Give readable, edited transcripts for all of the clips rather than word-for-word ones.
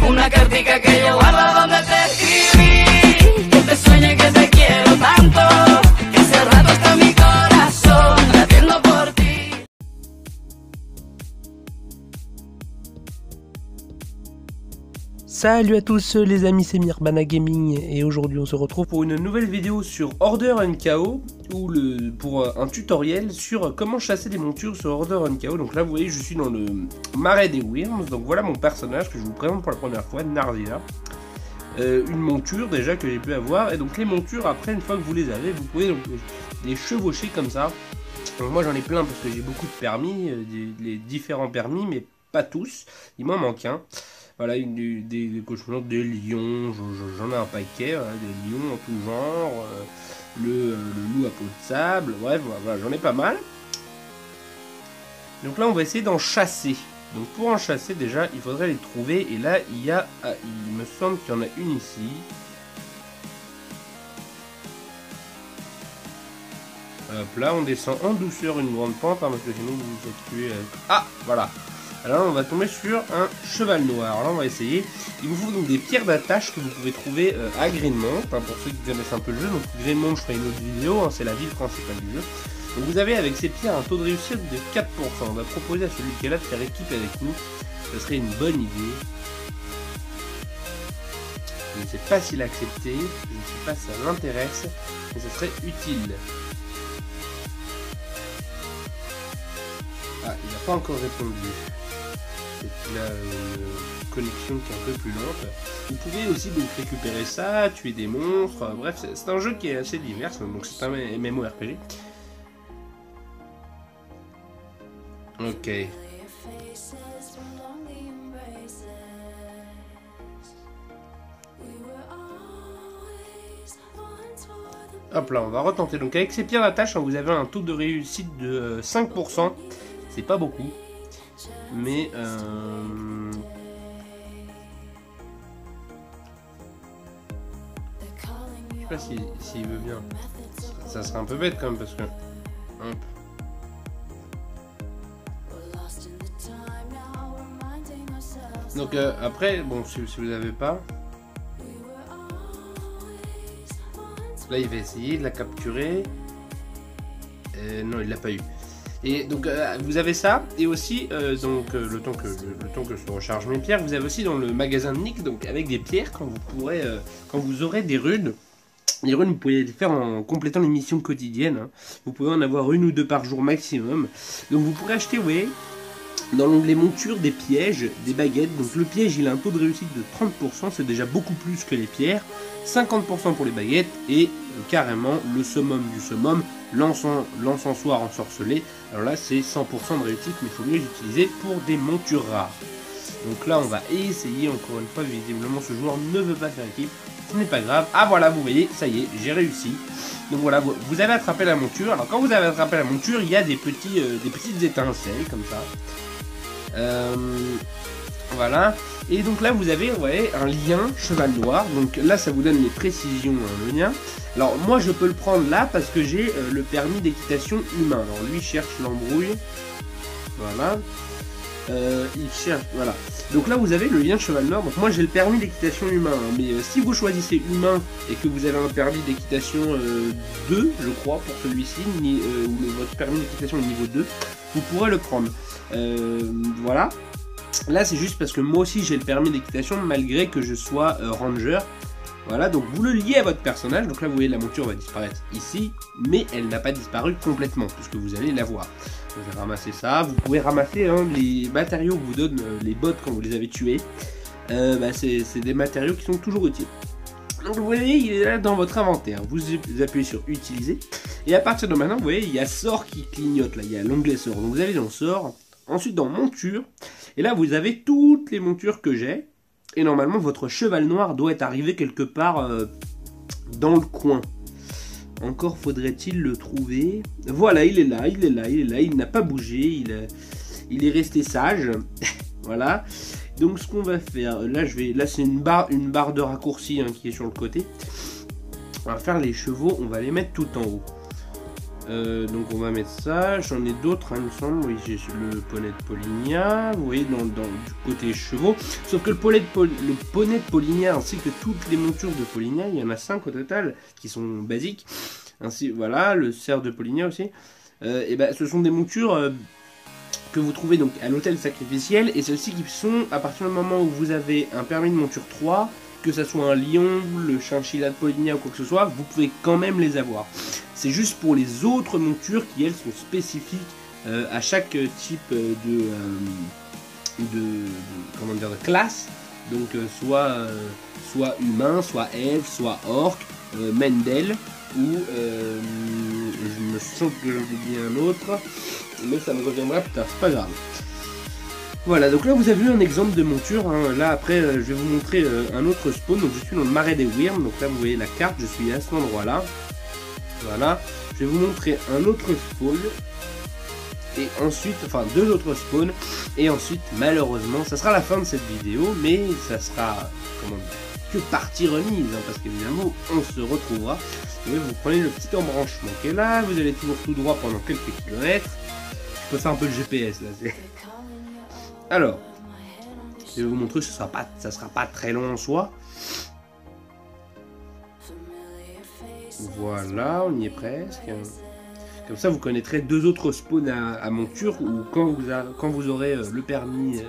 una cartica que yo guardo donde te escribí, que te sueñe que te quiero tanto, que hace rato está mi corazón latiendo por ti. Salut à tous les amis, c'est Mirbana Gaming et aujourd'hui on se retrouve pour une nouvelle vidéo sur Order NKO ou pour un tutoriel sur comment chasser des montures sur Order NKO. Donc là vous voyez je suis dans le marais des Wyrms, donc voilà mon personnage que je vous présente pour la première fois, Narzilla. Une monture déjà que j'ai pu avoir, et donc les montures après une fois que vous les avez vous pouvez donc les chevaucher comme ça. Donc moi j'en ai plein parce que j'ai beaucoup de permis, les différents permis mais pas tous, il m'en manque un. Voilà, des cochons, des lions, j'en ai un paquet, voilà, des lions en tout genre, le loup à peau de sable, bref, voilà, j'en ai pas mal. Donc là, on va essayer d'en chasser. Donc pour en chasser, déjà, il faudrait les trouver. Et là, il me semble qu'il y en a une ici. Hop là, on descend en douceur une grande pente, hein, parce que sinon vous vous êtes tué. Ah, voilà. Alors là, on va tomber sur un cheval noir. Alors là, on va essayer. Il vous faut donc des pierres d'attache que vous pouvez trouver à Greenmount, hein, pour ceux qui connaissent un peu le jeu. Donc Greenmount, je ferai une autre vidéo, hein, c'est la ville principale du jeu. Donc vous avez avec ces pierres un taux de réussite de 4%. On va proposer à celui qui est là de faire équipe avec nous. Ce serait une bonne idée. Je ne sais pas s'il a accepté, je ne sais pas si ça l'intéresse, mais ce serait utile. Ah, il n'a pas encore répondu. Il a une connexion qui est un peu plus lente. Vous pouvez aussi donc récupérer ça, tuer des monstres, bref, c'est un jeu qui est assez divers, donc c'est un MMORPG. Ok. Hop là, on va retenter. Donc avec ces pierres d'attache, hein, vous avez un taux de réussite de 5%. C'est pas beaucoup. Mais je sais pas s'il veut bien. Ça serait un peu bête quand même parce que... Hop. Donc après, bon, si vous n'avez pas... Là il va essayer de la capturer. Non, il l'a pas eu. Et donc vous avez ça, et aussi donc le temps que je recharge mes pierres, vous avez aussi dans le magasin de Nick, donc avec des pierres, quand vous aurez des runes. Les runes, vous pouvez les faire en complétant les missions quotidiennes, hein. Vous pouvez en avoir une ou deux par jour maximum. Donc vous pourrez acheter, vous voyez, dans l'onglet monture, des pièges, des baguettes. Donc le piège, il a un taux de réussite de 30%, c'est déjà beaucoup plus que les pierres. 50% pour les baguettes, et carrément le summum du summum, l'encensoir ensorcelé. Alors là, c'est 100% de réussite, mais il faut mieux les utiliser pour des montures rares. Donc là, on va essayer, encore une fois, visiblement ce joueur ne veut pas faire équipe. Ce n'est pas grave. Ah voilà, vous voyez, ça y est, j'ai réussi. Donc voilà, vous avez attrapé la monture. Alors quand vous avez attrapé la monture, il y a des petites étincelles comme ça. Voilà. Et donc là, vous avez, ouais, un lien cheval noir. Donc là, ça vous donne les précisions, le lien. Alors moi, je peux le prendre là parce que j'ai le permis d'équitation humain. Alors lui cherche l'embrouille. Voilà. Il cherche, voilà. Donc là vous avez le lien cheval noir. Donc moi j'ai le permis d'équitation humain, hein, mais si vous choisissez humain et que vous avez un permis d'équitation 2, je crois, pour celui-ci, ou votre permis d'équitation niveau 2, vous pourrez le prendre. Voilà. Là c'est juste parce que moi aussi j'ai le permis d'équitation malgré que je sois ranger. Voilà, donc vous le liez à votre personnage. Donc là vous voyez la monture va disparaître ici, mais elle n'a pas disparu complètement puisque vous allez la voir. Je vais ramasser ça. Vous pouvez ramasser les matériaux que vous donnent les bots quand vous les avez tués. C'est des matériaux qui sont toujours utiles. Donc vous voyez, il est là dans votre inventaire. Vous appuyez sur utiliser. Et à partir de maintenant, vous voyez, il y a sort qui clignote. Là, il y a l'onglet sort. Donc vous allez dans sort. Ensuite dans monture. Et là, vous avez toutes les montures que j'ai. Et normalement, votre cheval noir doit être arrivé quelque part dans le coin. Encore faudrait-il le trouver. Voilà, il est là, il n'a pas bougé, il est resté sage. Voilà. Donc ce qu'on va faire, là c'est une barre de raccourci, hein, qui est sur le côté. On va faire les chevaux, on va les mettre tout en haut. Donc on va mettre ça, j'en ai d'autres, hein, il me semble, oui j'ai le poney de Polinia, vous voyez du côté chevaux, sauf que le poney de Polinia ainsi que toutes les montures de Polinia, il y en a 5 au total qui sont basiques, ainsi voilà, le cerf de Polinia aussi, et ben ce sont des montures que vous trouvez donc à l'hôtel sacrificiel, et celles-ci qui sont à partir du moment où vous avez un permis de monture 3, que ça soit un lion, le chinchilla de Polinia ou quoi que ce soit, vous pouvez quand même les avoir. C'est juste pour les autres montures qui elles sont spécifiques à chaque type de classe. Donc soit humain, soit elfe, soit orc, Mendel ou je me sens que j'en ai oublié un autre, mais ça me reviendra plus tard, c'est pas grave. Voilà, donc là vous avez eu un exemple de monture, hein. Là après je vais vous montrer un autre spawn, donc je suis dans le marais des Wyrms, donc là vous voyez la carte, je suis à cet endroit là, voilà, je vais vous montrer un autre spawn, et ensuite, enfin 2 autres spawns, et ensuite malheureusement, ça sera la fin de cette vidéo, mais ça sera, comment dire, que partie remise, hein, parce qu'évidemment on se retrouvera, et vous prenez le petit embranchement qui est là, vous allez toujours tout droit pendant quelques kilomètres, je peux faire un peu le GPS là, c'est... Alors, je vais vous montrer que ça sera pas très long en soi. Voilà, on y est presque. Comme ça, vous connaîtrez 2 autres spawns à monture, ou quand vous aurez le permis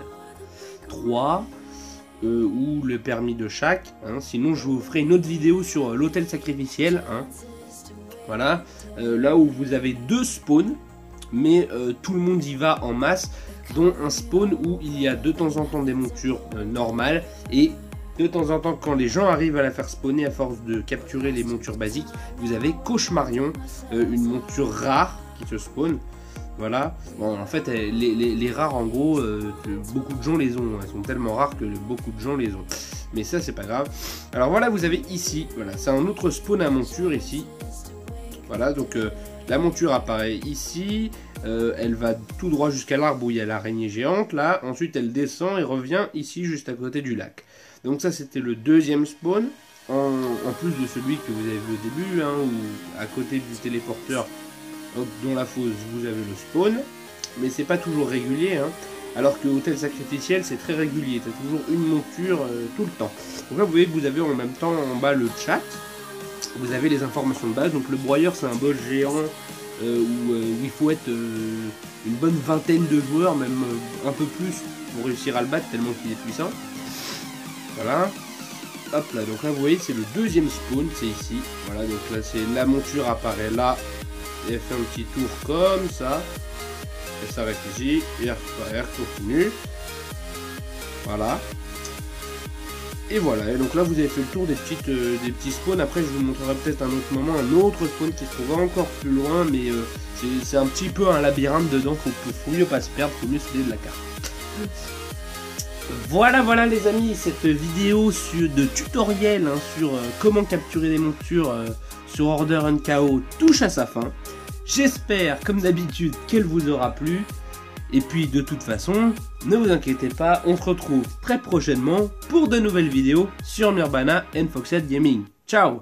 3, ou le permis de chaque. Hein. Sinon, je vous ferai une autre vidéo sur l'hôtel sacrificiel. Hein. Voilà, là où vous avez 2 spawns, mais tout le monde y va en masse, dont un spawn où il y a de temps en temps des montures normales, et de temps en temps quand les gens arrivent à la faire spawner à force de capturer les montures basiques, vous avez Cauchemarion, une monture rare qui se spawn. Voilà, bon en fait les rares en gros, beaucoup de gens les ont, elles sont tellement rares que beaucoup de gens les ont. Mais ça c'est pas grave. Alors voilà, vous avez ici, voilà, c'est un autre spawn à monture ici. Voilà, donc la monture apparaît ici, elle va tout droit jusqu'à l'arbre où il y a l'araignée géante, là, ensuite elle descend et revient ici juste à côté du lac. Donc ça c'était le 2e spawn, en plus de celui que vous avez vu au début, hein, où à côté du téléporteur, dans la fosse, vous avez le spawn, mais c'est pas toujours régulier, hein, alors que hôtel sacrificiel c'est très régulier, c'est toujours une monture tout le temps. Donc là vous voyez que vous avez en même temps en bas le chat, vous avez les informations de base, donc le broyeur c'est un boss géant où il faut être une bonne vingtaine de joueurs, même un peu plus pour réussir à le battre tellement qu'il est puissant. Voilà, hop là, donc là vous voyez c'est le 2e spawn, c'est ici, voilà, donc là c'est la monture apparaît là, et elle fait un petit tour comme ça, elle s'arrête ici, et elle continue, voilà. Et voilà, et donc là vous avez fait le tour des petits spawns. Après je vous montrerai peut-être un autre moment, un autre spawn qui se trouve encore plus loin, mais c'est un petit peu un labyrinthe dedans, faut mieux pas se perdre, faut mieux se filer de la carte. Voilà les amis, cette vidéo de tutoriel hein, sur comment capturer des montures sur Order and Chaos touche à sa fin. J'espère comme d'habitude qu'elle vous aura plu. Et puis de toute façon, ne vous inquiétez pas, on se retrouve très prochainement pour de nouvelles vidéos sur Nurbana and Foxhead Gaming. Ciao!